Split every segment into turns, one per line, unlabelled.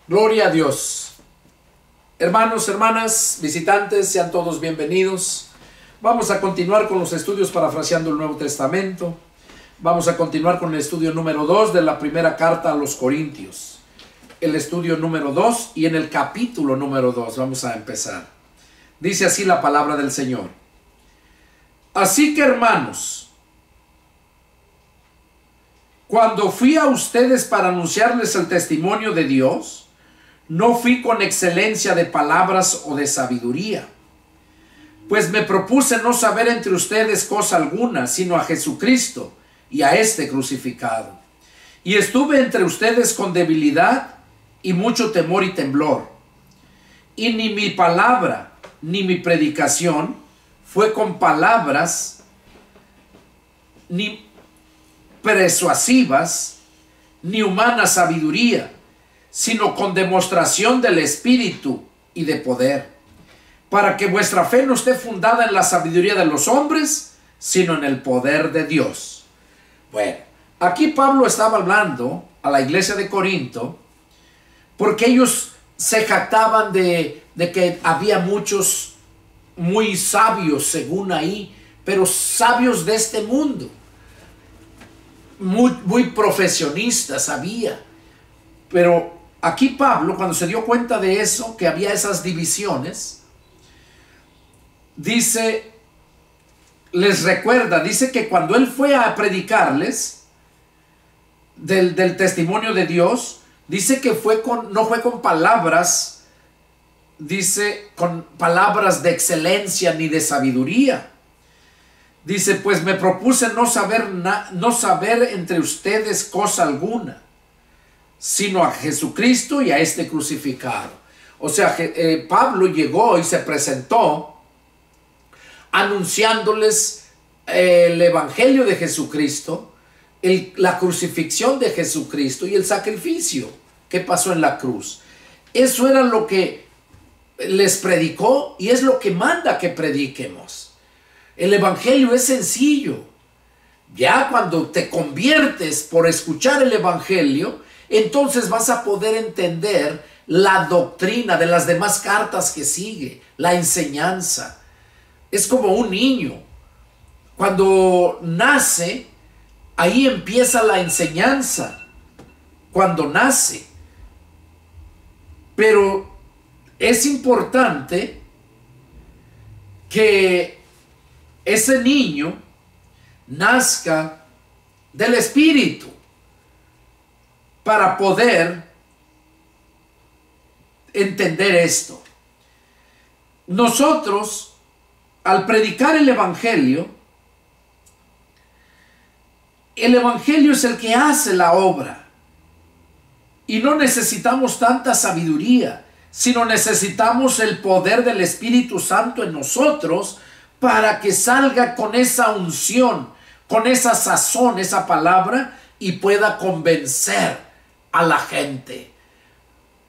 Gloria a Dios. Hermanos, hermanas, visitantes, sean todos bienvenidos. Vamos a continuar con los estudios parafraseando el Nuevo Testamento. Vamos a continuar con el estudio número 2 de la primera carta a los Corintios. El estudio número 2 y en el capítulo número 2 vamos a empezar. Dice así la palabra del Señor. Así que, hermanos, cuando fui a ustedes para anunciarles el testimonio de Dios, no fui con excelencia de palabras o de sabiduría, pues me propuse no saber entre ustedes cosa alguna, sino a Jesucristo y a este crucificado. Y estuve entre ustedes con debilidad y mucho temor y temblor. Y ni mi palabra ni mi predicación fue con palabras ni persuasivas ni humana sabiduría, sino con demostración del Espíritu y de poder, para que vuestra fe no esté fundada en la sabiduría de los hombres, sino en el poder de Dios. Bueno, aquí Pablo estaba hablando a la iglesia de Corinto, porque ellos se jactaban de que había muchos muy sabios, según ahí, pero sabios de este mundo, muy profesionistas había. Pero aquí Pablo, cuando se dio cuenta de eso, que había esas divisiones, dice, les recuerda, dice que cuando él fue a predicarles del testimonio de Dios, dice que no fue con palabras, dice, con palabras de excelencia ni de sabiduría. Dice, pues me propuse no saber entre ustedes cosa alguna, sino a Jesucristo y a este crucificado. O sea, Pablo llegó y se presentó anunciándoles el evangelio de Jesucristo, la crucifixión de Jesucristo y el sacrificio que pasó en la cruz. Eso era lo que les predicó y es lo que manda que prediquemos. El evangelio es sencillo. Ya cuando te conviertes por escuchar el evangelio, entonces vas a poder entender la doctrina de las demás cartas que sigue, la enseñanza. Es como un niño. Cuando nace, ahí empieza la enseñanza. Cuando nace. Pero es importante que ese niño nazca del Espíritu para poder entender esto. Nosotros, al predicar el Evangelio es el que hace la obra. Y no necesitamos tanta sabiduría, sino necesitamos el poder del Espíritu Santo en nosotros para que salga con esa unción, con esa sazón, esa palabra, y pueda convencer a la gente.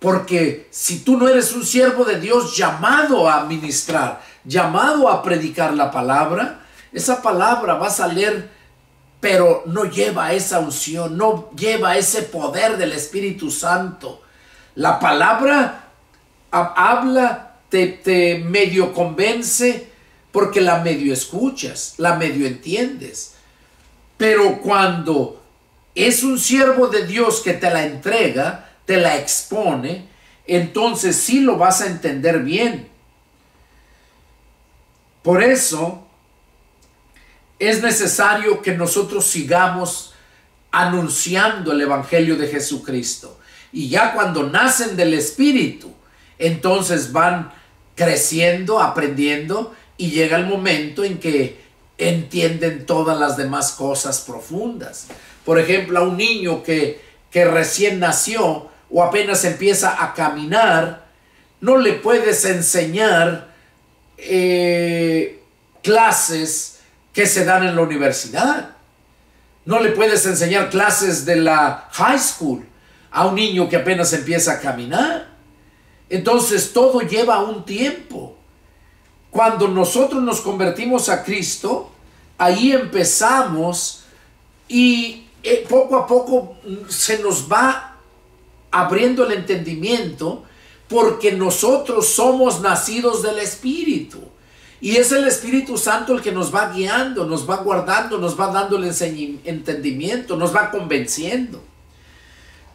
Porque si tú no eres un siervo de Dios llamado a ministrar, llamado a predicar la palabra, esa palabra va a salir, pero no lleva esa unción, no lleva ese poder del Espíritu Santo. La palabra habla, te medio convence, porque la medio escuchas, la medio entiendes. Pero cuando es un siervo de Dios que te la entrega, te la expone, entonces sí lo vas a entender bien. Por eso es necesario que nosotros sigamos anunciando el evangelio de Jesucristo. Y ya cuando nacen del Espíritu, entonces van creciendo, aprendiendo, y llega el momento en que entienden todas las demás cosas profundas. Por ejemplo, a un niño que recién nació o apenas empieza a caminar, no le puedes enseñar clases que se dan en la universidad. No le puedes enseñar clases de la high school a un niño que apenas empieza a caminar. Entonces todo lleva un tiempo. Cuando nosotros nos convertimos a Cristo, ahí empezamos y poco a poco se nos va abriendo el entendimiento, porque nosotros somos nacidos del Espíritu. Y es el Espíritu Santo el que nos va guiando, nos va guardando, nos va dando el entendimiento, nos va convenciendo.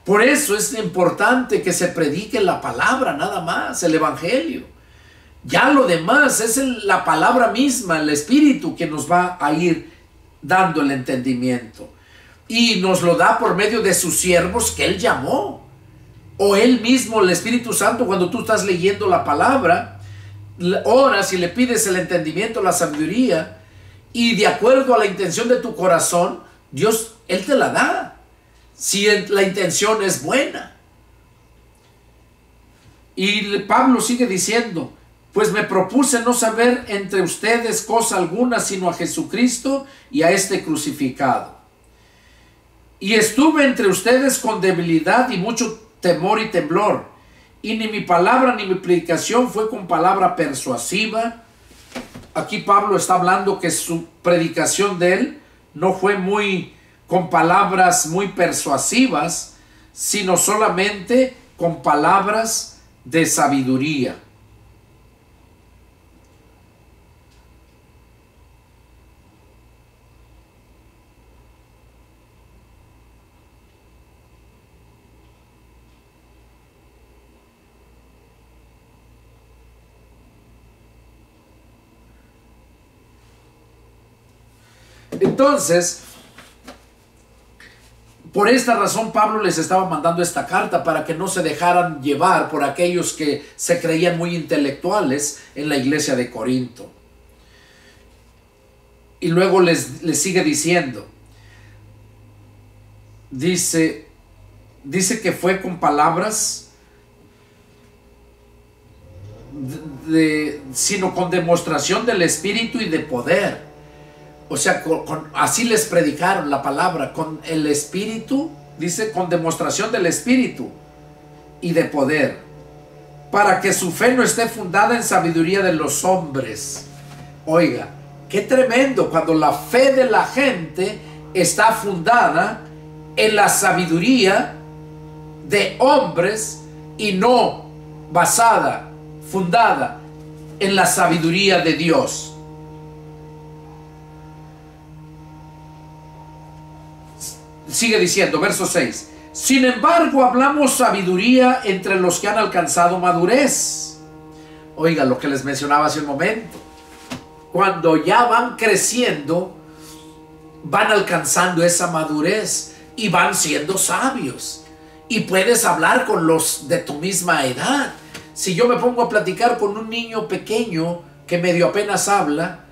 Por eso es importante que se predique la palabra, nada más, el Evangelio. Ya lo demás es la palabra misma, el Espíritu, que nos va a ir dando el entendimiento. Y nos lo da por medio de sus siervos que Él llamó. O Él mismo, el Espíritu Santo, cuando tú estás leyendo la palabra, oras y le pides el entendimiento, la sabiduría, y de acuerdo a la intención de tu corazón, Dios, Él te la da, si la intención es buena. Y Pablo sigue diciendo, pues me propuse no saber entre ustedes cosa alguna, sino a Jesucristo y a este crucificado. Y estuve entre ustedes con debilidad y mucho temor y temblor, y ni mi palabra ni mi predicación fue con palabra persuasiva. Aquí Pablo está hablando que su predicación de él no fue con palabras muy persuasivas, sino solamente con palabras de sabiduría. Entonces, por esta razón Pablo les estaba mandando esta carta, para que no se dejaran llevar por aquellos que se creían muy intelectuales en la iglesia de Corinto. Y luego les sigue diciendo, dice que fue con palabras, sino con demostración del Espíritu y de poder. O sea, así les predicaron la palabra, con el Espíritu, dice, con demostración del Espíritu y de poder, para que su fe no esté fundada en sabiduría de los hombres. Oiga, qué tremendo cuando la fe de la gente está fundada en la sabiduría de hombres y no fundada en la sabiduría de Dios. Sigue diciendo, verso 6. Sin embargo, hablamos sabiduría entre los que han alcanzado madurez. Oiga, lo que les mencionaba hace un momento. Cuando ya van creciendo, van alcanzando esa madurez y van siendo sabios. Y puedes hablar con los de tu misma edad. Si yo me pongo a platicar con un niño pequeño que medio apenas habla,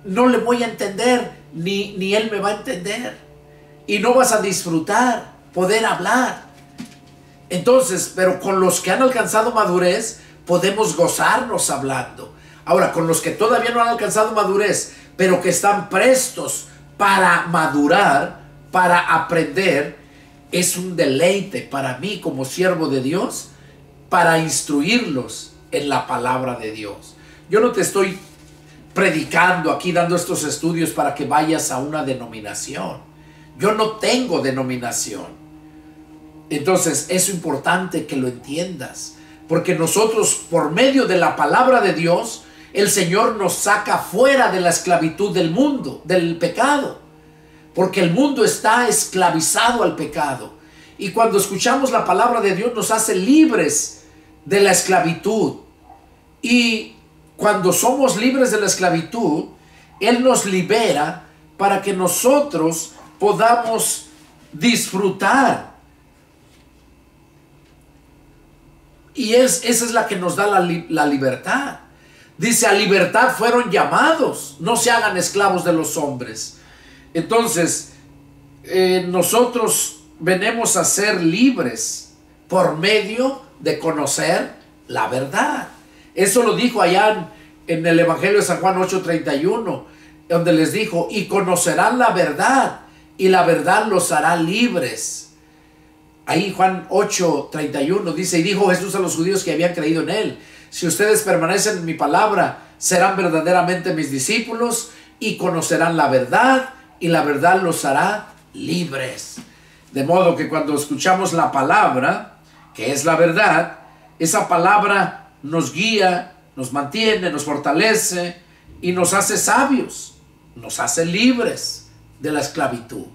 no le voy a entender, ni él me va a entender. Y no vas a disfrutar poder hablar. Entonces, pero con los que han alcanzado madurez, podemos gozarnos hablando. Ahora, con los que todavía no han alcanzado madurez, pero que están prestos para madurar, para aprender, es un deleite para mí como siervo de Dios, para instruirlos en la palabra de Dios. Yo no te estoy predicando aquí, dando estos estudios para que vayas a una denominación. Yo no tengo denominación. Entonces es importante que lo entiendas, porque nosotros, por medio de la palabra de Dios, el Señor nos saca fuera de la esclavitud del mundo, del pecado, porque el mundo está esclavizado al pecado. Y cuando escuchamos la palabra de Dios, nos hace libres de la esclavitud. Y cuando somos libres de la esclavitud, Él nos libera para que nosotros podamos disfrutar. Y esa es la que nos da la libertad. Dice, a libertad fueron llamados, no se hagan esclavos de los hombres. Entonces, nosotros venimos a ser libres por medio de conocer la verdad. Eso lo dijo allá en el Evangelio de San Juan 8:31, donde les dijo, y conocerán la verdad, y la verdad los hará libres. Ahí Juan 8:31 dice, y dijo Jesús a los judíos que habían creído en él, si ustedes permanecen en mi palabra, serán verdaderamente mis discípulos y conocerán la verdad, y la verdad los hará libres. De modo que cuando escuchamos la palabra, que es la verdad, esa palabra nos guía, nos mantiene, nos fortalece y nos hace sabios, nos hace libres de la esclavitud.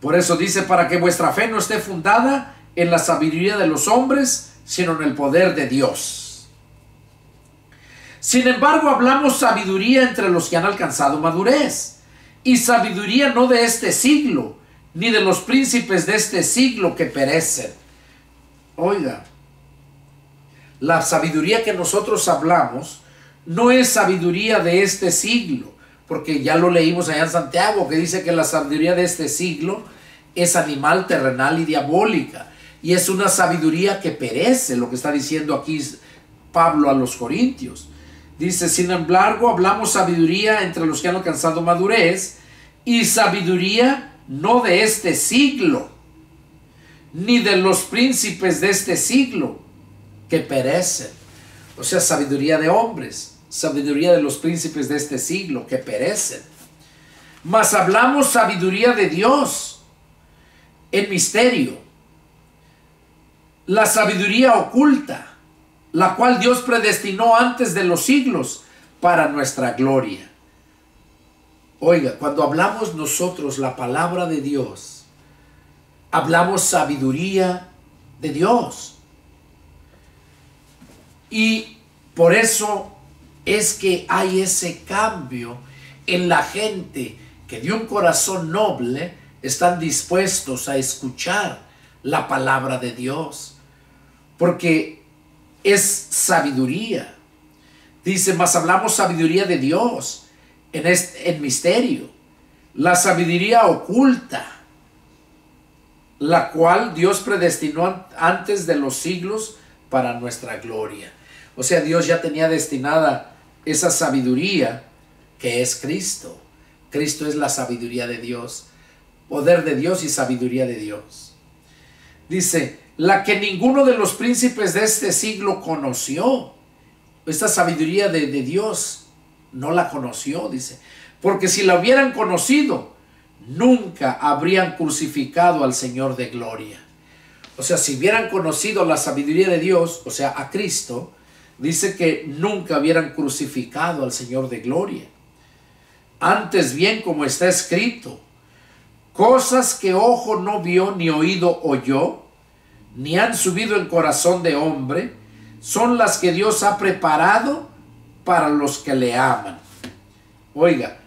Por eso dice, para que vuestra fe no esté fundada en la sabiduría de los hombres, sino en el poder de Dios. Sin embargo, hablamos sabiduría entre los que han alcanzado madurez, y sabiduría no de este siglo, ni de los príncipes de este siglo que perecen. Oiga, la sabiduría que nosotros hablamos no es sabiduría de este siglo, porque ya lo leímos allá en Santiago, que dice que la sabiduría de este siglo es animal, terrenal y diabólica, y es una sabiduría que perece, lo que está diciendo aquí Pablo a los Corintios. Dice, sin embargo, hablamos sabiduría entre los que han alcanzado madurez, y sabiduría no de este siglo, ni de los príncipes de este siglo que perecen. O sea, sabiduría de hombres, sabiduría de los príncipes de este siglo que perecen. Mas hablamos sabiduría de Dios en misterio, la sabiduría oculta, la cual Dios predestinó antes de los siglos para nuestra gloria. Oiga, cuando hablamos nosotros la palabra de Dios, hablamos sabiduría de Dios. Y por eso es que hay ese cambio en la gente que de un corazón noble están dispuestos a escuchar la palabra de Dios, porque es sabiduría. Dice, mas hablamos sabiduría de Dios en misterio, la sabiduría oculta, la cual Dios predestinó antes de los siglos para nuestra gloria. O sea, Dios ya tenía destinada esa sabiduría que es Cristo. Cristo es la sabiduría de Dios, poder de Dios y sabiduría de Dios. Dice, la que ninguno de los príncipes de este siglo conoció. Esta sabiduría de Dios no la conoció, dice, porque si la hubieran conocido, nunca habrían crucificado al Señor de gloria. O sea, si hubieran conocido la sabiduría de Dios, o sea, a Cristo, dice que nunca hubieran crucificado al Señor de gloria. Antes bien, como está escrito, cosas que ojo no vio ni oído oyó, ni han subido en corazón de hombre, son las que Dios ha preparado para los que le aman. Oiga,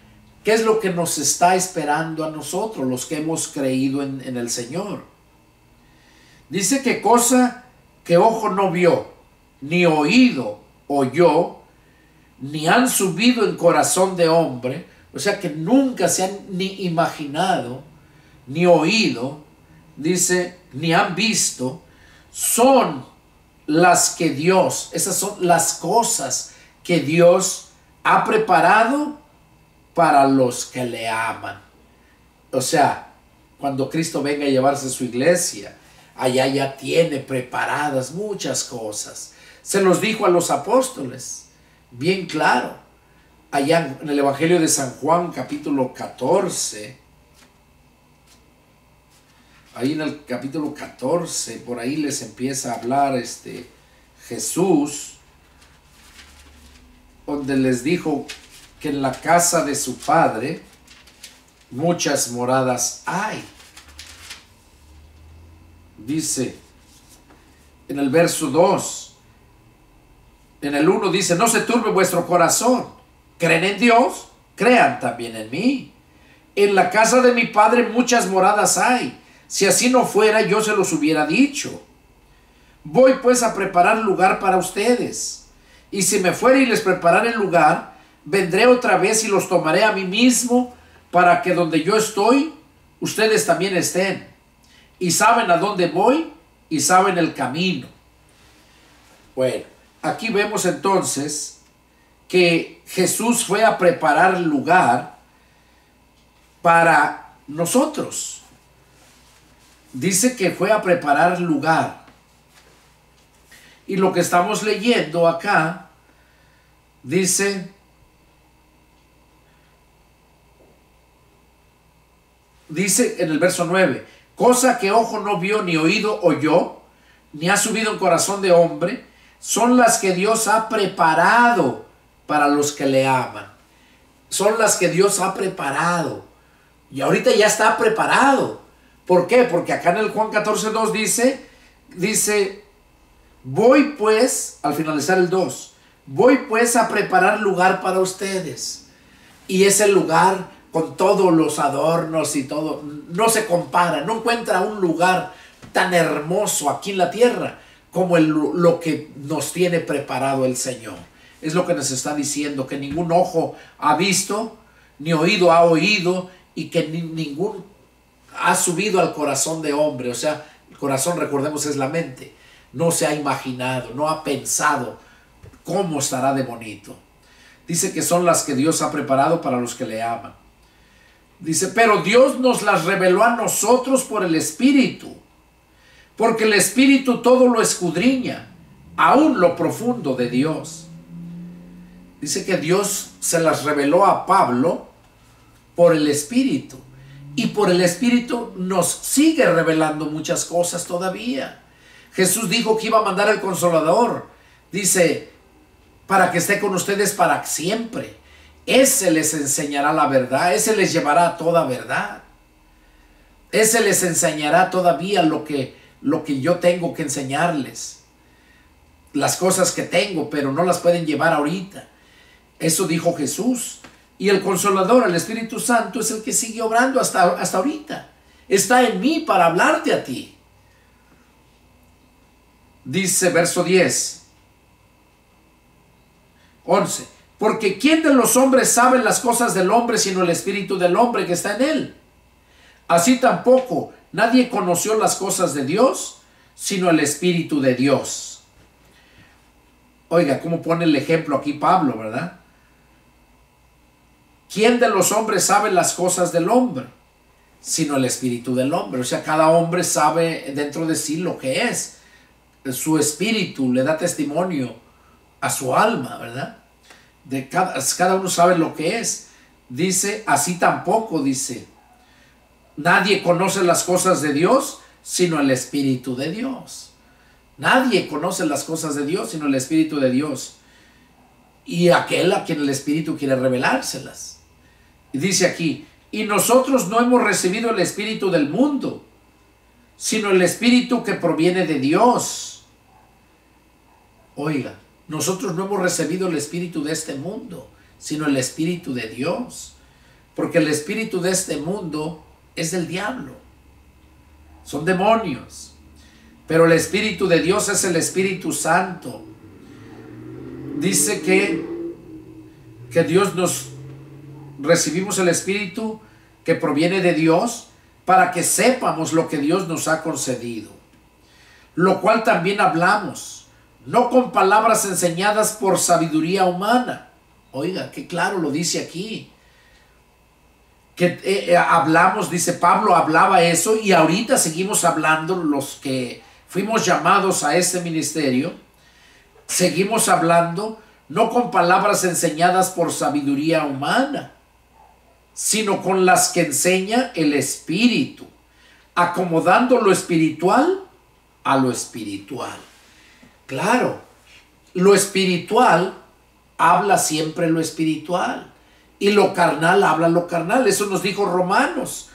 ¿qué es lo que nos está esperando a nosotros, los que hemos creído en el Señor? Dice que cosa que ojo no vio, ni oído oyó, ni han subido en corazón de hombre, o sea que nunca se han ni imaginado, ni oído, dice, ni han visto, son las que Dios, esas son las cosas que Dios ha preparado para los que le aman. O sea, cuando Cristo venga a llevarse su iglesia, allá ya tiene preparadas muchas cosas. Se los dijo a los apóstoles, bien claro, allá en el Evangelio de San Juan, capítulo 14, ahí en el capítulo 14, por ahí les empieza a hablar Jesús, donde les dijo que en la casa de su Padre muchas moradas hay. Dice en el verso 2, en el 1 dice, no se turbe vuestro corazón, creen en Dios, crean también en mí. En la casa de mi Padre muchas moradas hay, si así no fuera yo se los hubiera dicho. Voy pues a preparar lugar para ustedes, y si me fuere y les prepararé el lugar, vendré otra vez y los tomaré a mí mismo, para que donde yo estoy, ustedes también estén. Y saben a dónde voy, y saben el camino. Bueno, aquí vemos entonces que Jesús fue a preparar lugar para nosotros. Dice que fue a preparar lugar. Y lo que estamos leyendo acá, dice, dice en el verso 9, cosa que ojo no vio, ni oído oyó, ni ha subido en corazón de hombre, son las que Dios ha preparado para los que le aman. Son las que Dios ha preparado. Y ahorita ya está preparado. ¿Por qué? Porque acá en el Juan 14:2 dice, voy pues, al finalizar el 2, voy pues a preparar lugar para ustedes. Y ese lugar, con todos los adornos y todo, no se compara, no encuentra un lugar tan hermoso aquí en la tierra como lo que nos tiene preparado el Señor. Es lo que nos está diciendo, que ningún ojo ha visto, ni oído ha oído, y que ningún ha subido al corazón de hombre. O sea, el corazón, recordemos, es la mente. No se ha imaginado, no ha pensado cómo estará de bonito. Dice que son las que Dios ha preparado para los que le aman. Dice, pero Dios nos las reveló a nosotros por el Espíritu, porque el Espíritu todo lo escudriña, aún lo profundo de Dios. Dice que Dios se las reveló a Pablo por el Espíritu, y por el Espíritu nos sigue revelando muchas cosas todavía. Jesús dijo que iba a mandar el Consolador, dice, para que esté con ustedes para siempre. Ese les enseñará la verdad, ese les llevará a toda verdad. Ese les enseñará todavía lo que yo tengo que enseñarles. Las cosas que tengo, pero no las pueden llevar ahorita. Eso dijo Jesús. Y el Consolador, el Espíritu Santo, es el que sigue obrando hasta ahorita. Está en mí para hablarte a ti. Dice verso 10. 11. Porque ¿quién de los hombres sabe las cosas del hombre sino el espíritu del hombre que está en él? Así tampoco nadie conoció las cosas de Dios sino el Espíritu de Dios. Oiga, cómo pone el ejemplo aquí Pablo, ¿verdad? ¿Quién de los hombres sabe las cosas del hombre sino el Espíritu del hombre? O sea, cada hombre sabe dentro de sí lo que es. Su espíritu le da testimonio a su alma, ¿verdad? Cada uno sabe lo que es. Dice, así tampoco, dice, nadie conoce las cosas de Dios sino el Espíritu de Dios. Nadie conoce las cosas de Dios sino el Espíritu de Dios, y aquel a quien el Espíritu quiere revelárselas. Y dice aquí, y nosotros no hemos recibido el espíritu del mundo, sino el Espíritu que proviene de Dios. Oiga, nosotros no hemos recibido el espíritu de este mundo, sino el Espíritu de Dios. Porque el espíritu de este mundo es del diablo. Son demonios. Pero el Espíritu de Dios es el Espíritu Santo. Dice que Dios recibimos el Espíritu que proviene de Dios para que sepamos lo que Dios nos ha concedido. Lo cual también hablamos, no con palabras enseñadas por sabiduría humana. Oiga, qué claro lo dice aquí. Que hablamos, dice Pablo, hablaba eso, y ahorita seguimos hablando los que fuimos llamados a este ministerio. Seguimos hablando no con palabras enseñadas por sabiduría humana, sino con las que enseña el Espíritu, acomodando lo espiritual a lo espiritual. Claro, lo espiritual habla siempre lo espiritual, y lo carnal habla lo carnal. Eso nos dijo Romanos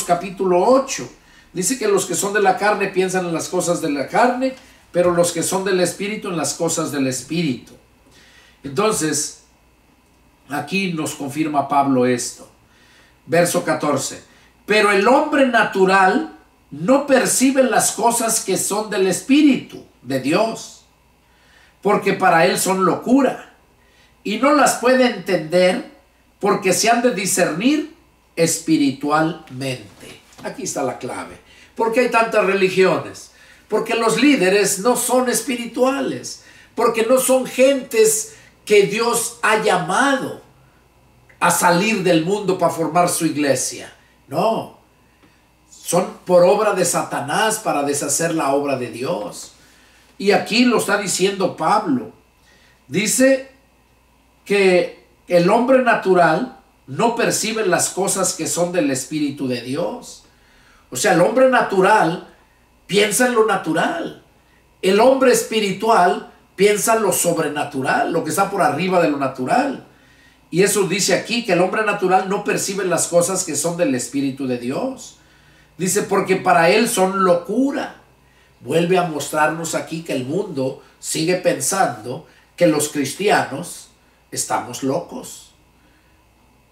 capítulo 8. Dice que los que son de la carne piensan en las cosas de la carne, pero los que son del Espíritu en las cosas del Espíritu. Entonces, aquí nos confirma Pablo esto. Verso 14. Pero el hombre natural no percibe las cosas que son del Espíritu de Dios, porque para él son locura, y no las puede entender, porque se han de discernir espiritualmente. Aquí está la clave. ¿Por qué hay tantas religiones? Porque los líderes no son espirituales, porque no son gentes que Dios ha llamado a salir del mundo para formar su iglesia. No, son por obra de Satanás para deshacer la obra de Dios. Y aquí lo está diciendo Pablo. Dice que el hombre natural no percibe las cosas que son del Espíritu de Dios. O sea, el hombre natural piensa en lo natural. El hombre espiritual piensa en lo sobrenatural, lo que está por arriba de lo natural. Y eso dice aquí, que el hombre natural no percibe las cosas que son del Espíritu de Dios. Dice, porque para él son locura. Vuelve a mostrarnos aquí que el mundo sigue pensando que los cristianos estamos locos.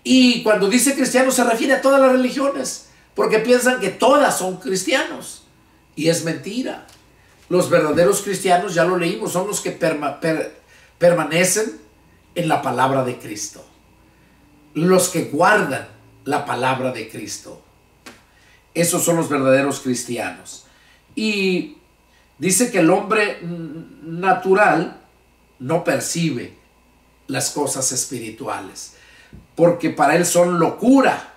Y cuando dice cristianos se refiere a todas las religiones, porque piensan que todas son cristianos. Y es mentira. Los verdaderos cristianos, ya lo leímos, son los que permanecen en la palabra de Cristo. Los que guardan la palabra de Cristo. Esos son los verdaderos cristianos. Y dice que el hombre natural no percibe las cosas espirituales, porque para él son locura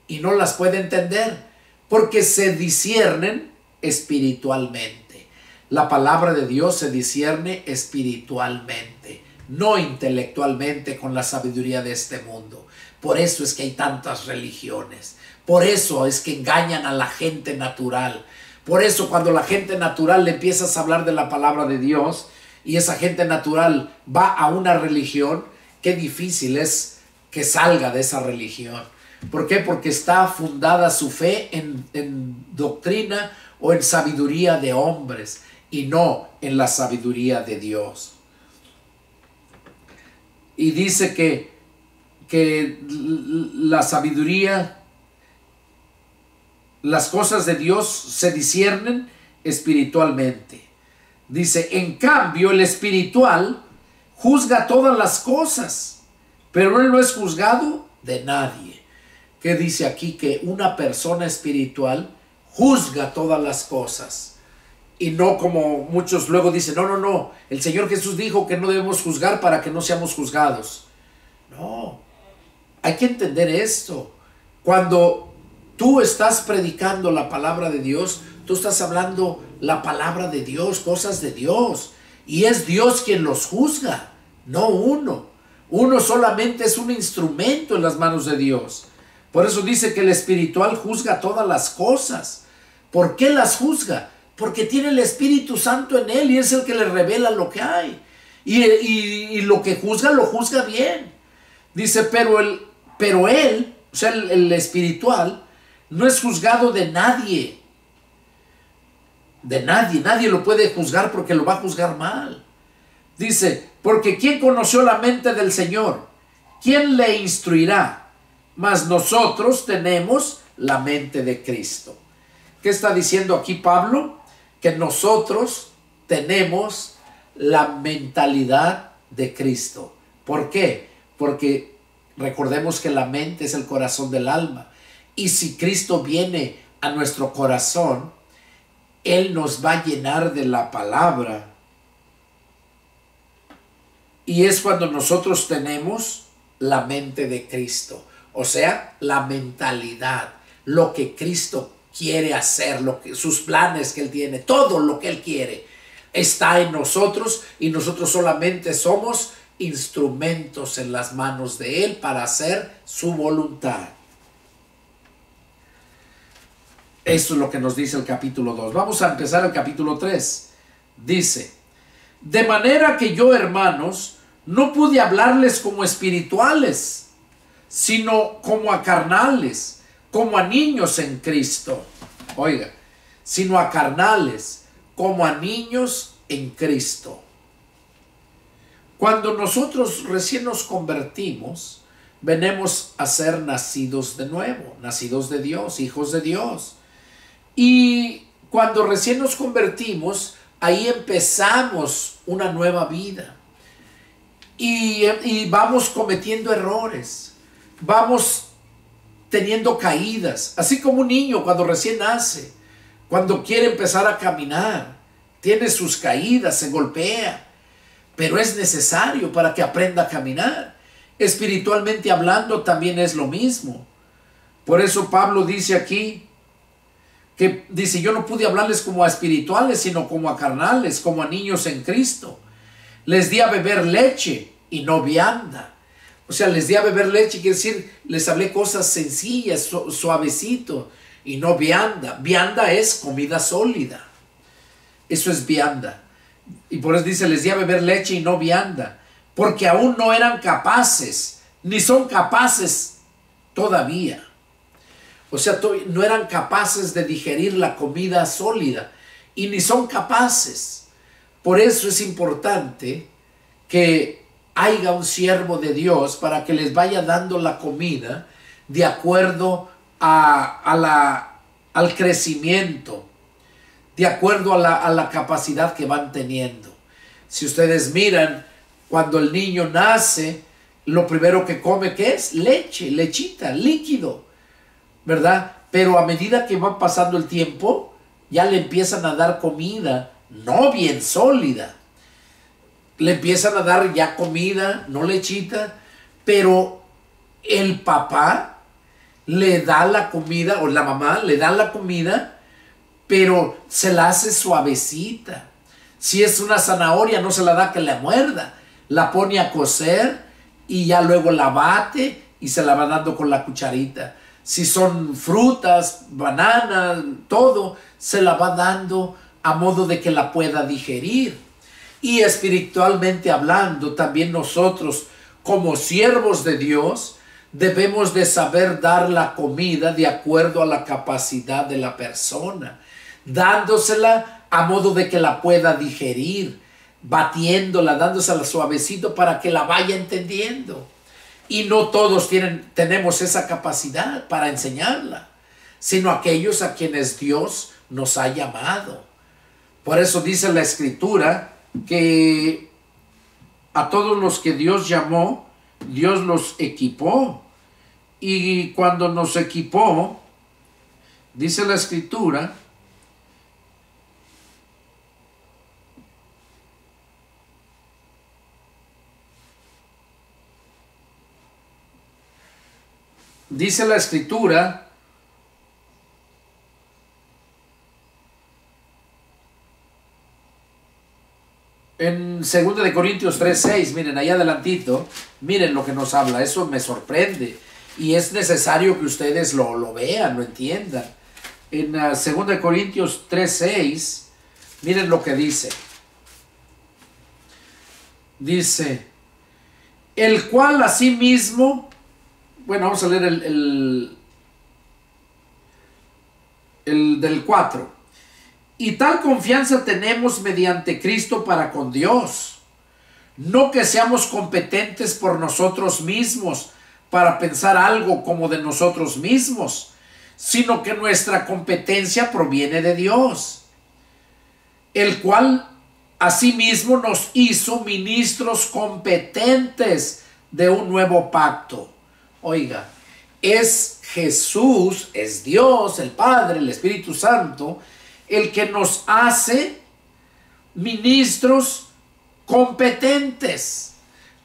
y no las puede entender, porque se disciernen espiritualmente. La palabra de Dios se discierne espiritualmente, no intelectualmente con la sabiduría de este mundo. Por eso es que hay tantas religiones. Por eso es que engañan a la gente natural. Por eso cuando la gente natural le empiezas a hablar de la palabra de Dios y esa gente natural va a una religión, qué difícil es que salga de esa religión. ¿Por qué? Porque está fundada su fe en doctrina o en sabiduría de hombres y no en la sabiduría de Dios. Y dice que la sabiduría, las cosas de Dios se disciernen espiritualmente. Dice, en cambio, el espiritual juzga todas las cosas, pero él no es juzgado de nadie. ¿Qué dice aquí? Que una persona espiritual juzga todas las cosas. Y no como muchos luego dicen, no, el Señor Jesús dijo que no debemos juzgar para que no seamos juzgados. No, hay que entender esto. Cuando tú estás predicando la palabra de Dios, tú estás hablando la palabra de Dios, cosas de Dios. Y es Dios quien los juzga, no uno. Uno solamente es un instrumento en las manos de Dios. Por eso dice que el espiritual juzga todas las cosas. ¿Por qué las juzga? Porque tiene el Espíritu Santo en él y es el que le revela lo que hay. Y lo que juzga, lo juzga bien. Dice, pero él, o sea, el espiritual, no es juzgado de nadie. De nadie. Nadie lo puede juzgar porque lo va a juzgar mal. Dice, porque ¿quién conoció la mente del Señor? ¿Quién le instruirá? Mas nosotros tenemos la mente de Cristo. ¿Qué está diciendo aquí Pablo? Que nosotros tenemos la mentalidad de Cristo. ¿Por qué? Porque recordemos que la mente es el corazón del alma. Y si Cristo viene a nuestro corazón, Él nos va a llenar de la palabra. Y es cuando nosotros tenemos la mente de Cristo. O sea, la mentalidad, lo que Cristo quiere hacer, sus planes que Él tiene, todo lo que Él quiere está en nosotros y nosotros solamente somos instrumentos en las manos de Él para hacer su voluntad. Eso es lo que nos dice el capítulo 2. Vamos a empezar el capítulo 3. Dice, de manera que yo, hermanos, no pude hablarles como espirituales, sino como a carnales, como a niños en Cristo. Oiga, sino a carnales, como a niños en Cristo. Cuando nosotros recién nos convertimos, venimos a ser nacidos de nuevo, nacidos de Dios, hijos de Dios. Y cuando recién nos convertimos, ahí empezamos una nueva vida. Y vamos cometiendo errores, vamos teniendo caídas, así como un niño cuando recién nace, cuando quiere empezar a caminar, tiene sus caídas, se golpea, pero es necesario para que aprenda a caminar. Espiritualmente hablando también es lo mismo. Por eso Pablo dice aquí, que dice, yo no pude hablarles como a espirituales, sino como a carnales, como a niños en Cristo. Les di a beber leche y no vianda, O sea, les di a beber leche, quiere decir, les hablé cosas sencillas, suavecito, y no vianda. Vianda es comida sólida. Eso es vianda. Y por eso dice, les di a beber leche y no vianda, porque aún no eran capaces, ni son capaces todavía. O sea, no eran capaces de digerir la comida sólida, y ni son capaces. Por eso es importante que haya un siervo de Dios para que les vaya dando la comida de acuerdo al crecimiento, de acuerdo a la capacidad que van teniendo. Si ustedes miran, cuando el niño nace, lo primero que come, ¿qué es? Leche, lechita, líquido, ¿verdad? Pero a medida que va pasando el tiempo, ya le empiezan a dar comida, no bien sólida. Le empiezan a dar ya comida, no lechita, pero el papá le da la comida, o la mamá le da la comida, pero se la hace suavecita. Si es una zanahoria, no se la da que la muerda, la pone a cocer y ya luego la bate y se la va dando con la cucharita. Si son frutas, bananas, todo, se la va dando a modo de que la pueda digerir. Y espiritualmente hablando, también nosotros, como siervos de Dios, debemos de saber dar la comida de acuerdo a la capacidad de la persona, dándosela a modo de que la pueda digerir, batiéndola, dándosela suavecito para que la vaya entendiendo. Y no todos tenemos esa capacidad para enseñarla, sino aquellos a quienes Dios nos ha llamado. Por eso dice la Escritura que a todos los que Dios llamó, Dios los equipó. Y cuando nos equipó, dice la Escritura, en 2 de Corintios 3:6, miren, allá adelantito, miren lo que nos habla. Eso me sorprende y es necesario que ustedes lo vean, lo entiendan. En 2 de Corintios 3:6, miren lo que dice. Dice, el cual asimismo, bueno, vamos a leer el del 4. Y tal confianza tenemos mediante Cristo para con Dios. No que seamos competentes por nosotros mismos para pensar algo como de nosotros mismos, sino que nuestra competencia proviene de Dios, el cual asimismo nos hizo ministros competentes de un nuevo pacto. Oiga, es Jesús, es Dios, el Padre, el Espíritu Santo, el que nos hace ministros competentes.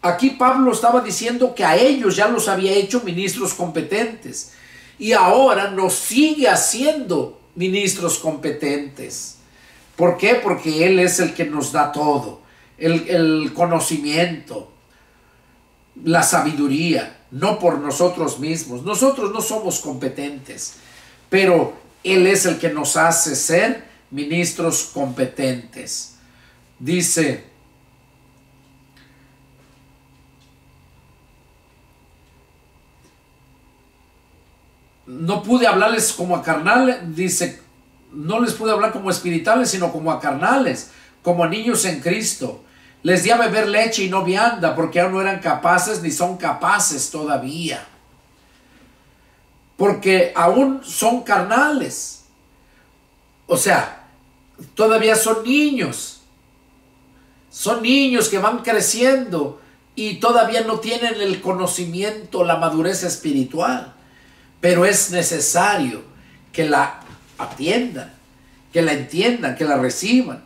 Aquí Pablo estaba diciendo que a ellos ya los había hecho ministros competentes y ahora nos sigue haciendo ministros competentes. ¿Por qué? Porque Él es el que nos da todo, el conocimiento, la sabiduría, no por nosotros mismos. Nosotros no somos competentes, pero Él es el que nos hace ser ministros competentes. Dice, no pude hablarles como a carnales, dice, no les pude hablar como espirituales, sino como a carnales, como a niños en Cristo. Les di a beber leche y no vianda, porque aún no eran capaces ni son capaces todavía. Porque aún son carnales. O sea, todavía son niños. Son niños que van creciendo y todavía no tienen el conocimiento, la madurez espiritual. Pero es necesario que la atiendan, que la entiendan, que la reciban.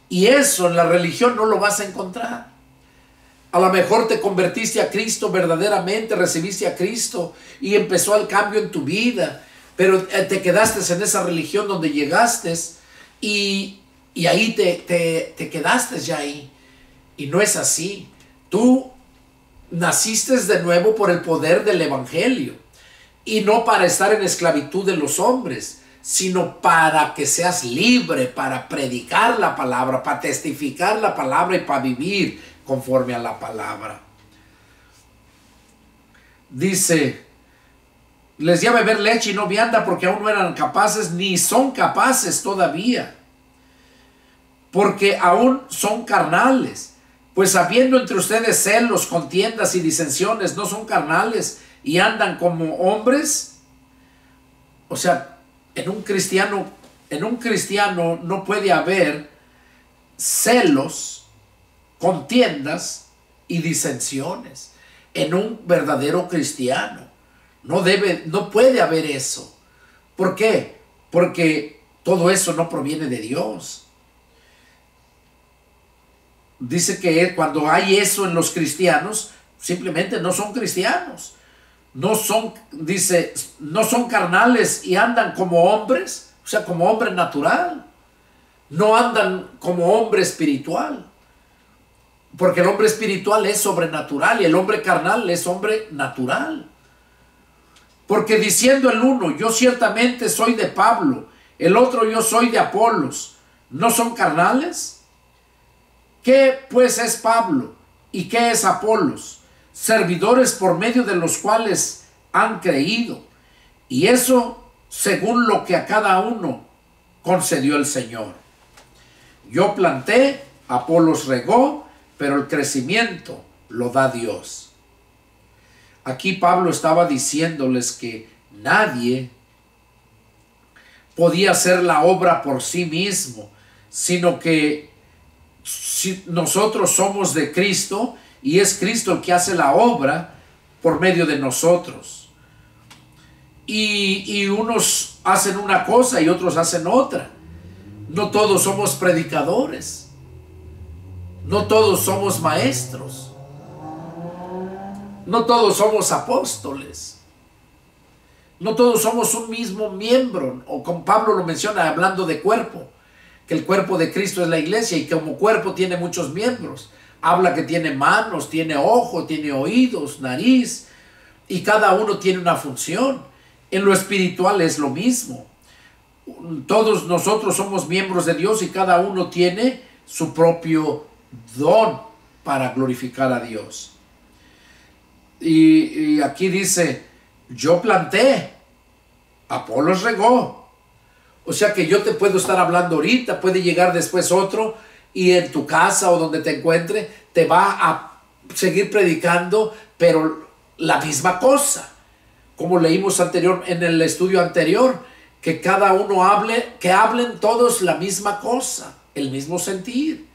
Y eso en la religión no lo vas a encontrar. A lo mejor te convertiste a Cristo verdaderamente, recibiste a Cristo y empezó el cambio en tu vida, pero te quedaste en esa religión donde llegaste y ahí te quedaste ya ahí. Y no es así. Tú naciste de nuevo por el poder del Evangelio, y no para estar en esclavitud de los hombres, sino para que seas libre, para predicar la palabra, para testificar la palabra y para vivir conforme a la palabra. Dice, les di a beber leche y no vianda porque aún no eran capaces, ni son capaces todavía, porque aún son carnales. Pues habiendo entre ustedes celos, contiendas y disensiones, ¿no son carnales y andan como hombres? O sea, en un cristiano no puede haber celos, contiendas y disensiones. En un verdadero cristiano no puede haber eso. ¿Por qué? Porque todo eso no proviene de Dios. Dice que cuando hay eso en los cristianos, simplemente no son cristianos. Dice, no son carnales y andan como hombres, o sea, como hombre natural. No andan como hombre espiritual. Porque el hombre espiritual es sobrenatural y el hombre carnal es hombre natural. Porque diciendo el uno, yo ciertamente soy de Pablo, el otro, yo soy de Apolos, ¿no son carnales? ¿Qué pues es Pablo y qué es Apolos? Servidores por medio de los cuales han creído, y eso según lo que a cada uno concedió el Señor. Yo planté, Apolos regó, pero el crecimiento lo da Dios. Aquí Pablo estaba diciéndoles que nadie podía hacer la obra por sí mismo, sino que si nosotros somos de Cristo y es Cristo el que hace la obra por medio de nosotros. Y unos hacen una cosa y otros hacen otra. No todos somos predicadores. No todos somos maestros. No todos somos apóstoles. No todos somos un mismo miembro. O como Pablo lo menciona hablando de cuerpo, que el cuerpo de Cristo es la iglesia y como cuerpo tiene muchos miembros. Habla que tiene manos, tiene ojos, tiene oídos, nariz, y cada uno tiene una función. En lo espiritual es lo mismo. Todos nosotros somos miembros de Dios y cada uno tiene su propio don para glorificar a Dios. Y aquí dice, yo planté, Apolos regó. O sea que yo te puedo estar hablando ahorita, puede llegar después otro y en tu casa o donde te encuentre te va a seguir predicando, pero la misma cosa. Como leímos en el estudio anterior, que cada uno que hablen todos la misma cosa, el mismo sentir.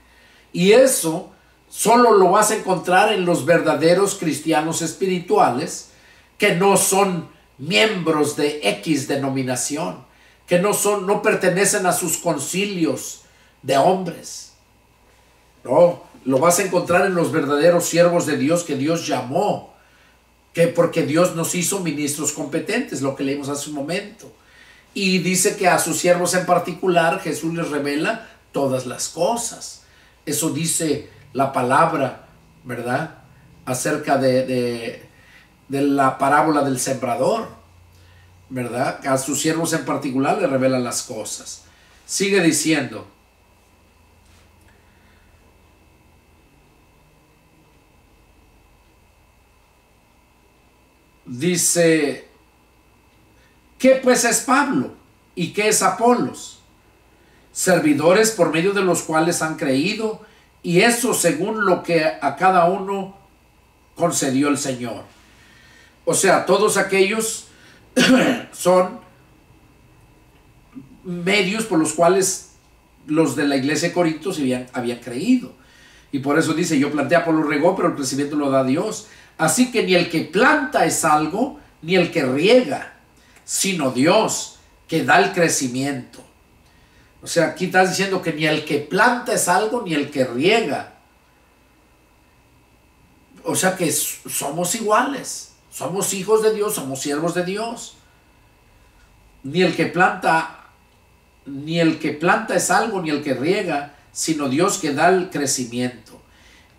Y eso solo lo vas a encontrar en los verdaderos cristianos espirituales que no son miembros de X denominación, que no pertenecen a sus concilios de hombres. No, lo vas a encontrar en los verdaderos siervos de Dios que Dios llamó, porque Dios nos hizo ministros competentes, lo que leímos hace un momento. Y dice que a sus siervos en particular Jesús les revela todas las cosas. Eso dice la palabra, ¿verdad? Acerca de la parábola del sembrador, ¿verdad? A sus siervos en particular le revelan las cosas. Sigue diciendo, dice, ¿qué pues es Pablo y qué es Apolos? Servidores por medio de los cuales han creído, y eso según lo que a cada uno concedió el Señor. O sea, todos aquellos son medios por los cuales los de la iglesia de Corinto habían creído. Y por eso dice, yo planté, Apolo regó, pero el crecimiento lo da Dios. Así que ni el que planta es algo, ni el que riega, sino Dios que da el crecimiento. O sea, aquí estás diciendo que ni el que planta es algo, ni el que riega. O sea que somos iguales. Somos hijos de Dios, somos siervos de Dios. Ni el que planta es algo, ni el que riega, sino Dios que da el crecimiento.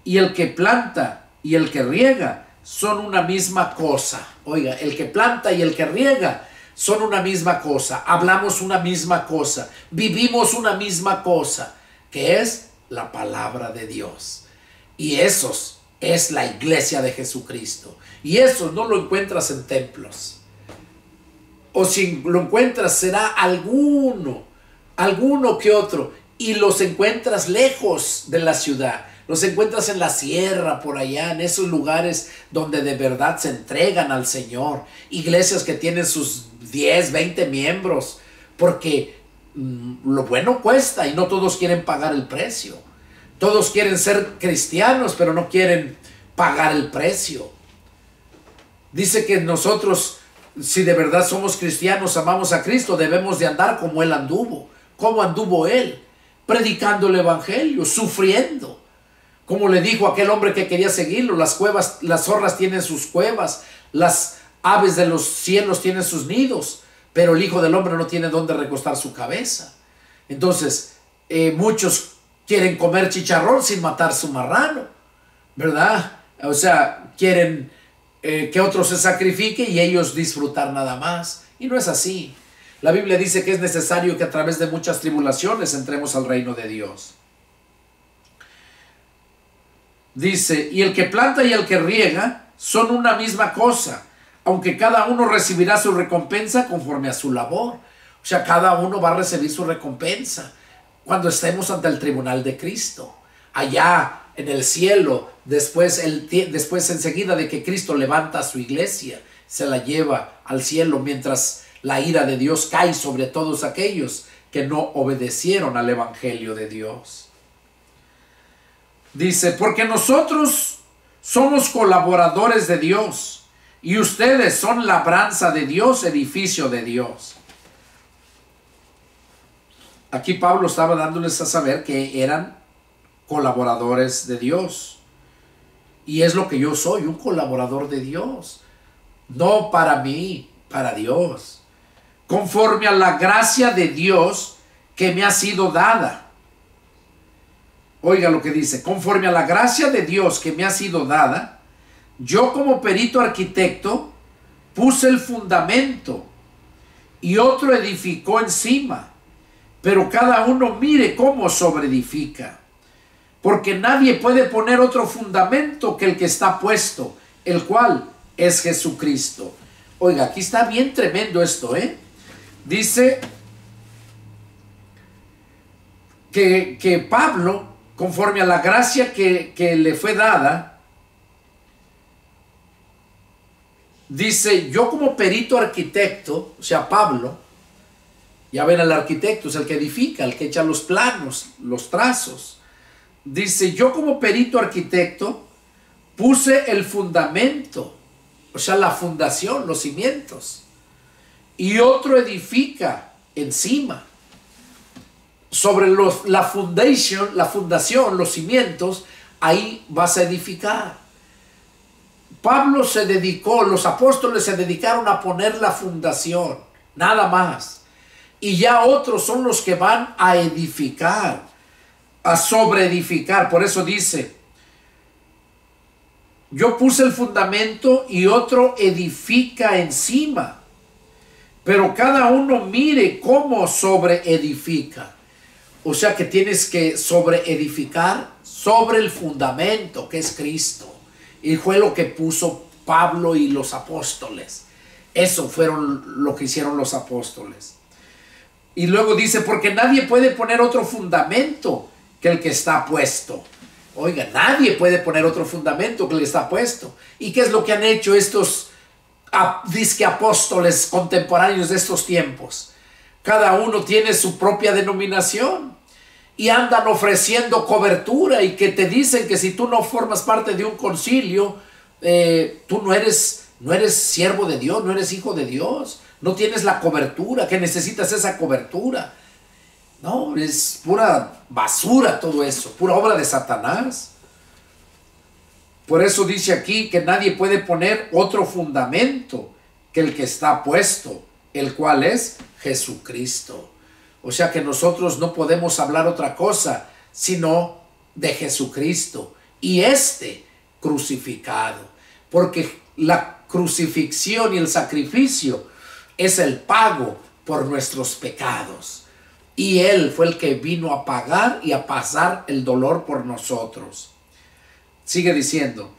Y el que planta y el que riega son una misma cosa. Oiga, el que planta y el que riega son una misma cosa. Hablamos una misma cosa. Vivimos una misma cosa, que es la palabra de Dios. Y esos es la iglesia de Jesucristo. Y eso no lo encuentras en templos. O si lo encuentras será alguno que otro. Y los encuentras lejos de la ciudad. Los encuentras en la sierra, por allá, en esos lugares donde de verdad se entregan al Señor. Iglesias que tienen sus 10, 20 miembros. Porque lo bueno cuesta y no todos quieren pagar el precio. Todos quieren ser cristianos, pero no quieren pagar el precio. Dice que nosotros, si de verdad somos cristianos, amamos a Cristo, debemos de andar como Él anduvo. ¿Cómo anduvo Él? Predicando el evangelio, sufriendo. Como le dijo aquel hombre que quería seguirlo, las zorras tienen sus cuevas, las aves de los cielos tienen sus nidos, pero el Hijo del Hombre no tiene dónde recostar su cabeza. Entonces, muchos quieren comer chicharrón sin matar su marrano, ¿verdad? O sea, quieren que otro se sacrifique y ellos disfrutar nada más. Y no es así. La Biblia dice que es necesario que a través de muchas tribulaciones entremos al reino de Dios. Dice, y el que planta y el que riega son una misma cosa, aunque cada uno recibirá su recompensa conforme a su labor. O sea, cada uno va a recibir su recompensa cuando estemos ante el tribunal de Cristo. Allá en el cielo, después enseguida de que Cristo levanta a su iglesia, se la lleva al cielo mientras la ira de Dios cae sobre todos aquellos que no obedecieron al evangelio de Dios. Dice, porque nosotros somos colaboradores de Dios y ustedes son labranza de Dios, edificio de Dios. Aquí Pablo estaba dándoles a saber que eran colaboradores de Dios. Y es lo que yo soy, un colaborador de Dios. No para mí, para Dios. Conforme a la gracia de Dios que me ha sido dada. Oiga lo que dice, conforme a la gracia de Dios que me ha sido dada, yo como perito arquitecto puse el fundamento y otro edificó encima, pero cada uno mire cómo sobreedifica, porque nadie puede poner otro fundamento que el que está puesto, el cual es Jesucristo. Oiga, aquí está bien tremendo esto, Dice que Pablo, conforme a la gracia que le fue dada, dice, yo como perito arquitecto, o sea, Pablo, ya ven, el arquitecto es el que edifica, el que echa los planos, los trazos. Dice, yo como perito arquitecto puse el fundamento, o sea, la fundación, los cimientos, y otro edifica encima. Sobre la fundación, los cimientos, ahí vas a edificar. Pablo se dedicó, los apóstoles se dedicaron a poner la fundación, nada más. Y ya otros son los que van a edificar, a sobreedificar. Por eso dice, yo puse el fundamento y otro edifica encima. Pero cada uno mire cómo sobreedifica. O sea que tienes que sobreedificar sobre el fundamento que es Cristo. Y fue lo que puso Pablo y los apóstoles. Eso fueron lo que hicieron los apóstoles. Y luego dice, porque nadie puede poner otro fundamento que el que está puesto. Oiga, nadie puede poner otro fundamento que el que está puesto. ¿Y qué es lo que han hecho estos disque apóstoles contemporáneos de estos tiempos? Cada uno tiene su propia denominación y andan ofreciendo cobertura y que te dicen que si tú no formas parte de un concilio, tú no eres siervo de Dios, no eres hijo de Dios, no tienes la cobertura, que necesitas esa cobertura. No, es pura basura todo eso, pura obra de Satanás. Por eso dice aquí que nadie puede poner otro fundamento que el que está puesto, el cual es Jesucristo. O sea que nosotros no podemos hablar otra cosa sino de Jesucristo. Y este crucificado, porque la crucifixión y el sacrificio es el pago por nuestros pecados. Y Él fue el que vino a pagar y a pasar el dolor por nosotros. Sigue diciendo,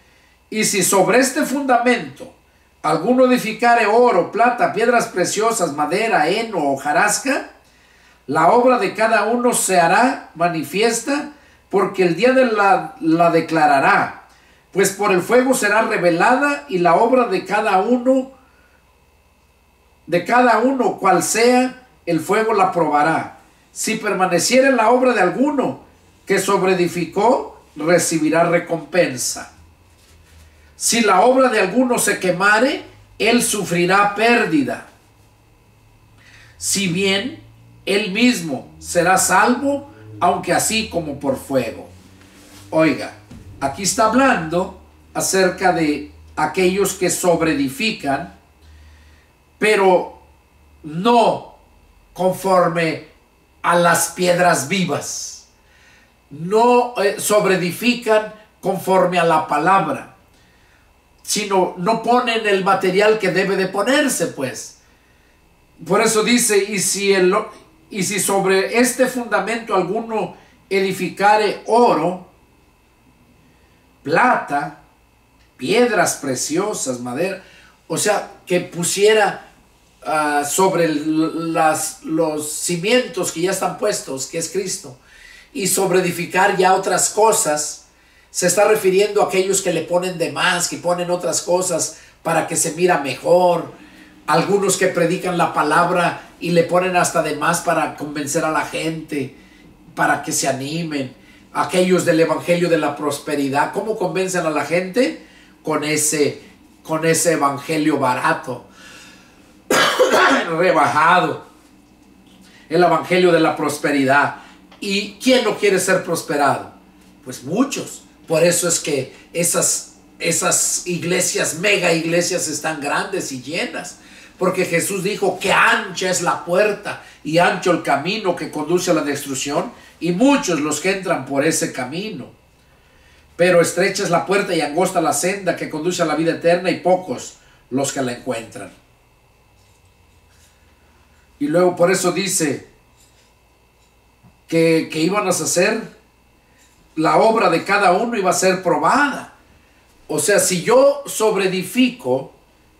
y si sobre este fundamento alguno edificare oro, plata, piedras preciosas, madera, heno o hojarasca, la obra de cada uno se hará manifiesta, porque el día de la declarará, pues por el fuego será revelada, y la obra de cada uno cual sea, el fuego la probará. Si permaneciere la obra de alguno que sobreedificó, recibirá recompensa. Si la obra de alguno se quemare, él sufrirá pérdida. Si bien él mismo será salvo, aunque así como por fuego. Oiga, aquí está hablando acerca de aquellos que sobreedifican, pero no conforme a las piedras vivas. No sobreedifican conforme a la palabra, sino no ponen el material que debe de ponerse, pues. Por eso dice, y si sobre este fundamento alguno edificare oro, plata, piedras preciosas, madera, o sea, que pusiera sobre los cimientos que ya están puestos, que es Cristo, y sobre edificar ya otras cosas, se está refiriendo a aquellos que le ponen de más, que ponen otras cosas para que se mira mejor, algunos que predican la palabra y le ponen hasta de más para convencer a la gente, para que se animen, aquellos del evangelio de la prosperidad. ¿Cómo convencen a la gente? Con ese evangelio barato, rebajado, el evangelio de la prosperidad. ¿Y quién no quiere ser prosperado? Pues muchos. Por eso es que esas iglesias, mega iglesias, están grandes y llenas, porque Jesús dijo que ancha es la puerta y ancho el camino que conduce a la destrucción, y muchos los que entran por ese camino. Pero estrecha es la puerta y angosta la senda que conduce a la vida eterna, y pocos los que la encuentran. Y luego por eso dice que iban a hacer, la obra de cada uno iba a ser probada. O sea, si yo sobreedifico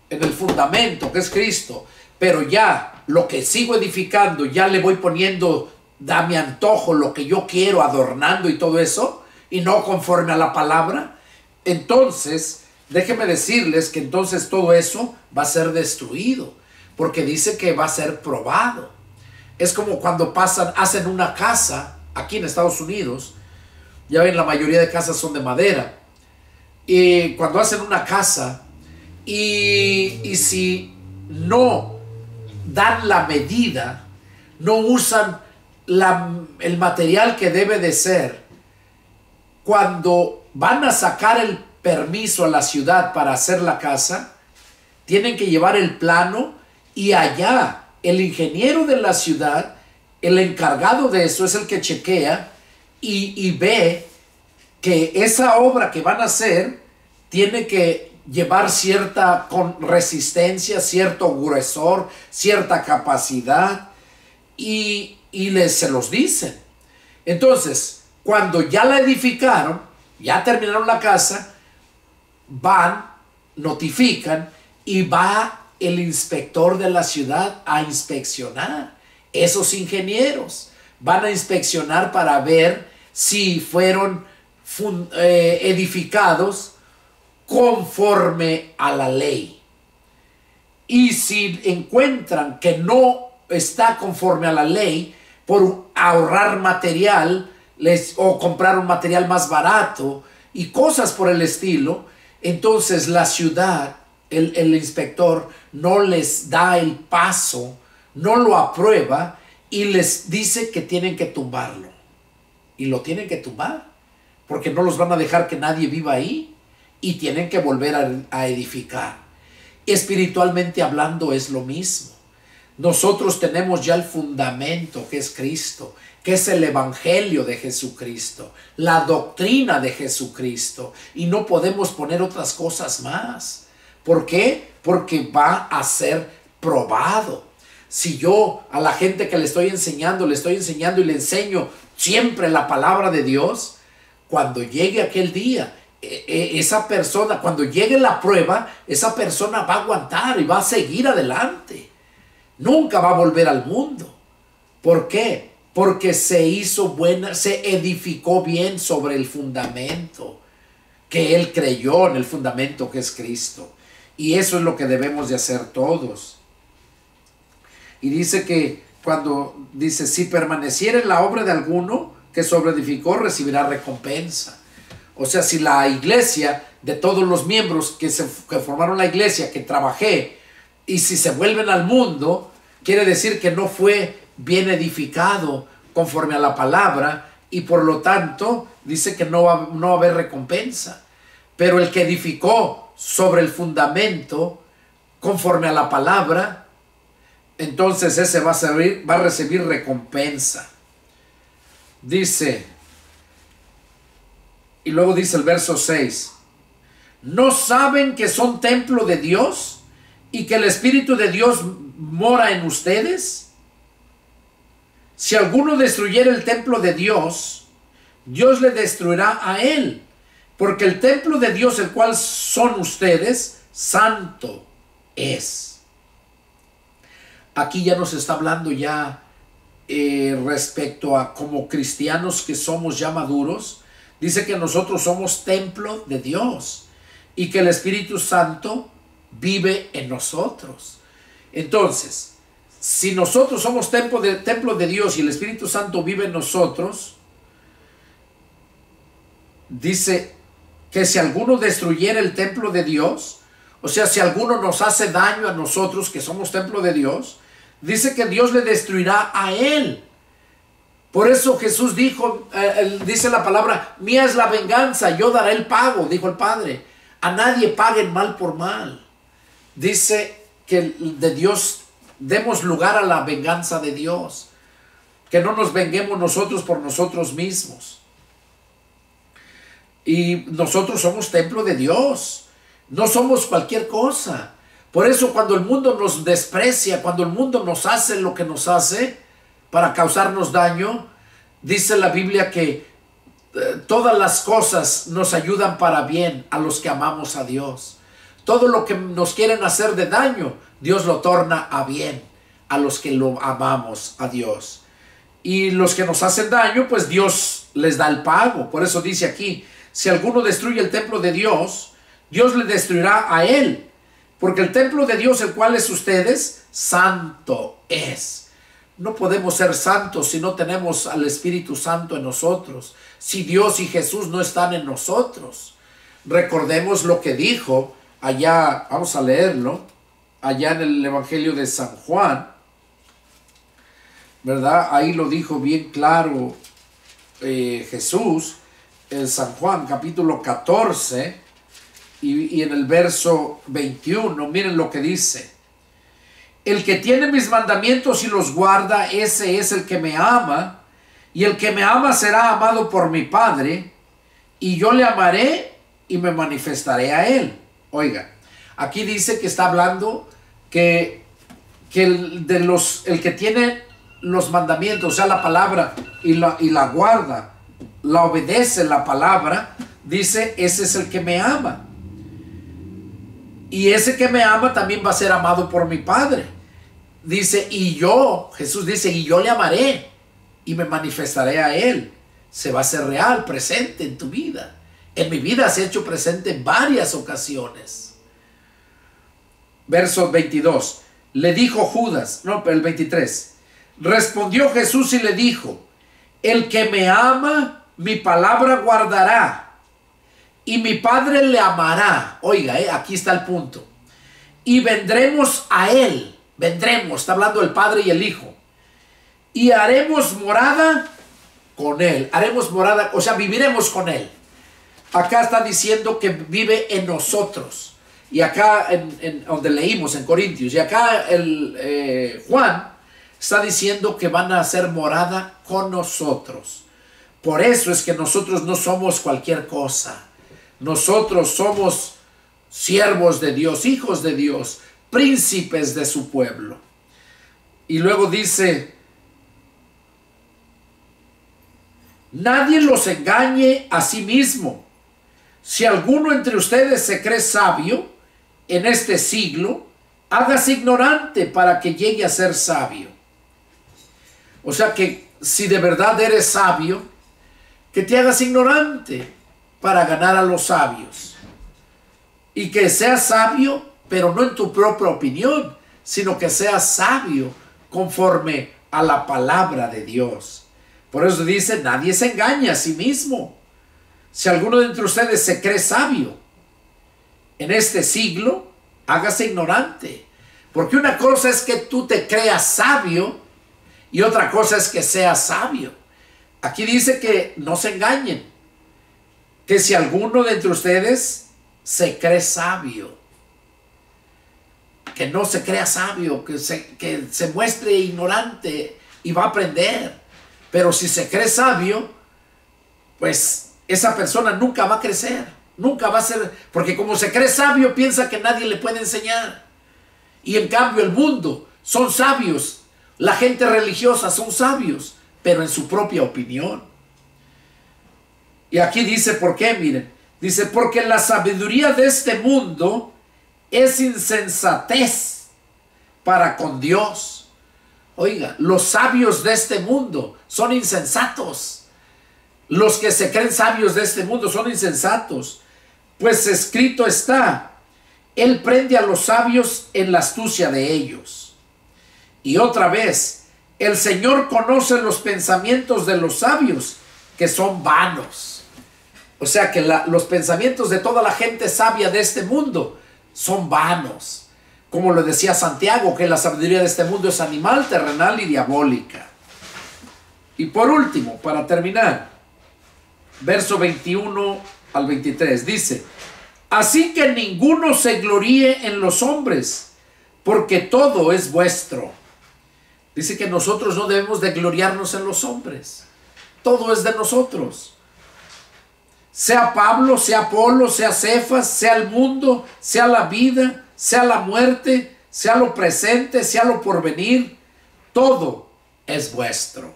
en el fundamento que es Cristo, pero ya lo que sigo edificando, ya le voy poniendo da mi antojo, lo que yo quiero, adornando y todo eso, y no conforme a la palabra, entonces déjenme decirles que entonces todo eso va a ser destruido, porque dice que va a ser probado. Es como cuando hacen una casa aquí en Estados Unidos. Ya ven, la mayoría de casas son de madera, y cuando hacen una casa y si no dan la medida, no usan el material que debe de ser, cuando van a sacar el permiso a la ciudad para hacer la casa, tienen que llevar el plano, y allá el ingeniero de la ciudad, el encargado de eso, es el que chequea y ve que esa obra que van a hacer tiene que llevar cierta resistencia, cierto gruesor, cierta capacidad, y se los dicen. Entonces, cuando ya la edificaron, ya terminaron la casa, van, notifican, y va el inspector de la ciudad a inspeccionar. Esos ingenieros van a inspeccionar para ver si fueron edificados conforme a la ley. Y si encuentran que no está conforme a la ley, por ahorrar material o comprar un material más barato y cosas por el estilo, entonces la ciudad, el inspector no les da el paso, no lo aprueba, y les dice que tienen que tumbarlo. Y lo tienen que tumbar, porque no los van a dejar que nadie viva ahí, y tienen que volver a edificar. Espiritualmente hablando es lo mismo. Nosotros tenemos ya el fundamento que es Cristo, que es el evangelio de Jesucristo, la doctrina de Jesucristo, y no podemos poner otras cosas más. ¿Por qué? Porque va a ser probado. Si yo a la gente que le estoy enseñando y le enseño siempre la palabra de Dios, cuando llegue aquel día, esa persona, cuando llegue la prueba, esa persona va a aguantar y va a seguir adelante. Nunca va a volver al mundo. ¿Por qué? Porque se hizo buena, se edificó bien sobre el fundamento que él creyó, en el fundamento que es Cristo. Y eso es lo que debemos de hacer todos. Y dice que cuando dice, si permaneciera en la obra de alguno que sobreedificó, recibirá recompensa. O sea, si la iglesia, de todos los miembros que formaron la iglesia, que trabajé, y si se vuelven al mundo, quiere decir que no fue bien edificado conforme a la palabra, y por lo tanto dice que no va a haber recompensa. Pero el que edificó sobre el fundamento conforme a la palabra, entonces ese va a recibir recompensa. Dice, y luego dice el verso 6, ¿no saben que son templo de Dios y que el Espíritu de Dios mora en ustedes? Si alguno destruyera el templo de Dios, Dios le destruirá a él, porque el templo de Dios, el cual son ustedes, santo es. Aquí ya nos está hablando ya respecto a como cristianos que somos ya maduros. Dice que nosotros somos templo de Dios y que el Espíritu Santo vive en nosotros. Entonces, si nosotros somos templo de Dios y el Espíritu Santo vive en nosotros, dice que si alguno destruyera el templo de Dios, o sea, si alguno nos hace daño a nosotros que somos templo de Dios, dice que Dios le destruirá a él. Por eso Jesús dijo, dice la palabra, mía es la venganza, yo daré el pago, dijo el Padre. A nadie paguen mal por mal. Dice que de Dios demos lugar a la venganza de Dios. Que no nos venguemos nosotros por nosotros mismos. Y nosotros somos templo de Dios. No somos cualquier cosa. Por eso cuando el mundo nos desprecia, cuando el mundo nos hace lo que nos hace para causarnos daño, dice la Biblia que todas las cosas nos ayudan para bien a los que amamos a Dios. Todo lo que nos quieren hacer de daño, Dios lo torna a bien a los que lo amamos a Dios. Y los que nos hacen daño, pues Dios les da el pago. Por eso dice aquí, si alguno destruye el templo de Dios, Dios le destruirá a él. Porque el templo de Dios, el cual es ustedes, santo es. No podemos ser santos si no tenemos al Espíritu Santo en nosotros. Si Dios y Jesús no están en nosotros. Recordemos lo que dijo allá, vamos a leerlo, allá en el Evangelio de San Juan, ¿verdad? Ahí lo dijo bien claro Jesús, en San Juan capítulo 14 y en el verso 21, miren lo que dice. El que tiene mis mandamientos y los guarda, ese es el que me ama, y el que me ama será amado por mi Padre, y yo le amaré y me manifestaré a él. Oiga, aquí dice que está hablando que el que tiene los mandamientos, o sea, la palabra, y la guarda, la obedece la palabra, dice, ese es el que me ama. Y ese que me ama también va a ser amado por mi Padre. Dice, y yo, Jesús dice, y yo le amaré y me manifestaré a él. Se va a hacer real, presente en tu vida. En mi vida se ha hecho presente en varias ocasiones. Verso 22. Le dijo Judas, no, pero el 23. Respondió Jesús y le dijo, el que me ama, mi palabra guardará, y mi Padre le amará. Oiga, aquí está el punto. Y vendremos a él. Vendremos, está hablando el Padre y el Hijo. Y haremos morada con él. Haremos morada, o sea, viviremos con él. Acá está diciendo que vive en nosotros. Y acá, en donde leímos en Corintios, y acá Juan Está diciendo que van a hacer morada con nosotros. Por eso es que nosotros no somos cualquier cosa. Nosotros somos siervos de Dios, hijos de Dios, príncipes de su pueblo. Y luego dice, nadie los engañe a sí mismo. Si alguno entre ustedes se cree sabio en este siglo, hágase ignorante para que llegue a ser sabio. O sea que si de verdad eres sabio, que te hagas ignorante para ganar a los sabios. Y que seas sabio, pero no en tu propia opinión, sino que seas sabio conforme a la palabra de Dios. Por eso dice, nadie se engaña a sí mismo. Si alguno de entre ustedes se cree sabio en este siglo, hágase ignorante. Porque una cosa es que tú te creas sabio y otra cosa es que seas sabio. Aquí dice que no se engañen. Que si alguno de entre ustedes se cree sabio, que no se crea sabio, que se muestre ignorante y va a aprender. Pero si se cree sabio, pues esa persona nunca va a crecer, nunca va a ser, porque como se cree sabio, piensa que nadie le puede enseñar. Y en cambio el mundo son sabios, la gente religiosa son sabios, pero en su propia opinión. Y aquí dice por qué, miren, dice, porque la sabiduría de este mundo es insensatez para con Dios. Oiga, los sabios de este mundo son insensatos. Los que se creen sabios de este mundo son insensatos. Pues escrito está, Él prende a los sabios en la astucia de ellos. Y otra vez, el Señor conoce los pensamientos de los sabios, que son vanos. O sea que los pensamientos de toda la gente sabia de este mundo son vanos. Como lo decía Santiago, que la sabiduría de este mundo es animal, terrenal y diabólica. Y por último, para terminar, verso 21 al 23, dice, así que ninguno se gloríe en los hombres, porque todo es vuestro. Dice que nosotros no debemos de gloriarnos en los hombres. Todo es de nosotros. Sea Pablo, sea Apolo, sea Cefas, sea el mundo, sea la vida, sea la muerte, sea lo presente, sea lo porvenir, todo es vuestro.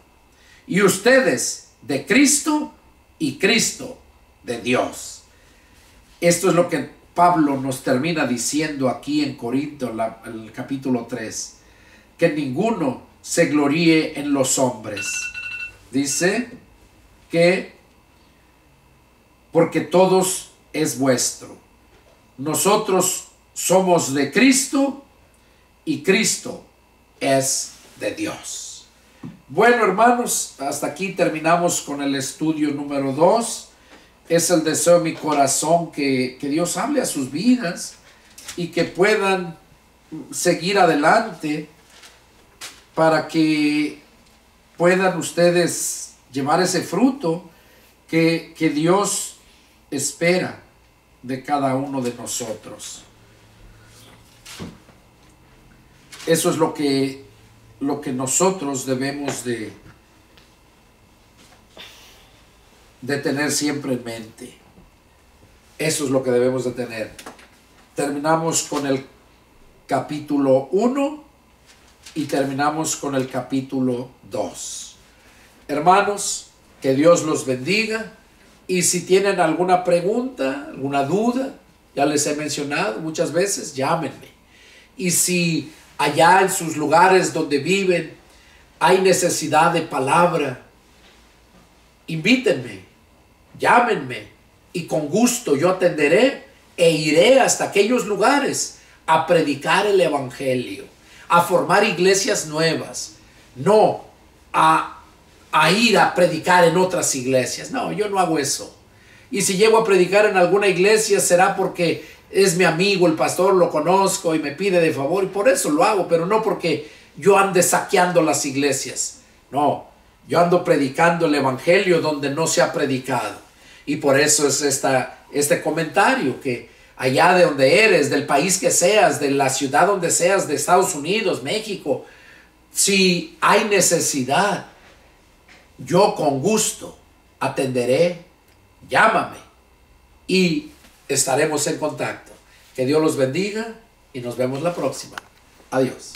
Y ustedes de Cristo y Cristo de Dios. Esto es lo que Pablo nos termina diciendo aquí en Corinto, el capítulo 3. Que ninguno se gloríe en los hombres. Dice que porque todos es vuestro. Nosotros somos de Cristo y Cristo es de Dios. Bueno, hermanos, hasta aquí terminamos con el estudio número 2. Es el deseo de mi corazón que Dios hable a sus vidas y que puedan seguir adelante para que puedan ustedes llevar ese fruto que Dios espera de cada uno de nosotros. Eso es lo que nosotros debemos de tener siempre en mente. Eso es lo que debemos de tener. Terminamos con el capítulo 1 y terminamos con el capítulo 2. Hermanos, que Dios los bendiga. Y si tienen alguna pregunta, alguna duda, ya les he mencionado muchas veces, llámenme. Y si allá en sus lugares donde viven hay necesidad de palabra, invítenme, llámenme y con gusto yo atenderé e iré hasta aquellos lugares a predicar el evangelio, a formar iglesias nuevas, no a ir a predicar en otras iglesias. No, yo no hago eso. Y si llego a predicar en alguna iglesia será porque es mi amigo, el pastor, lo conozco y me pide de favor y por eso lo hago, pero no porque yo ande saqueando las iglesias. No, yo ando predicando el evangelio donde no se ha predicado. Y por eso es este comentario, que allá de donde eres, del país que seas, de la ciudad donde seas, de Estados Unidos, México, Si hay necesidad, yo con gusto atenderé, llámame y estaremos en contacto. Que Dios los bendiga y nos vemos la próxima. Adiós.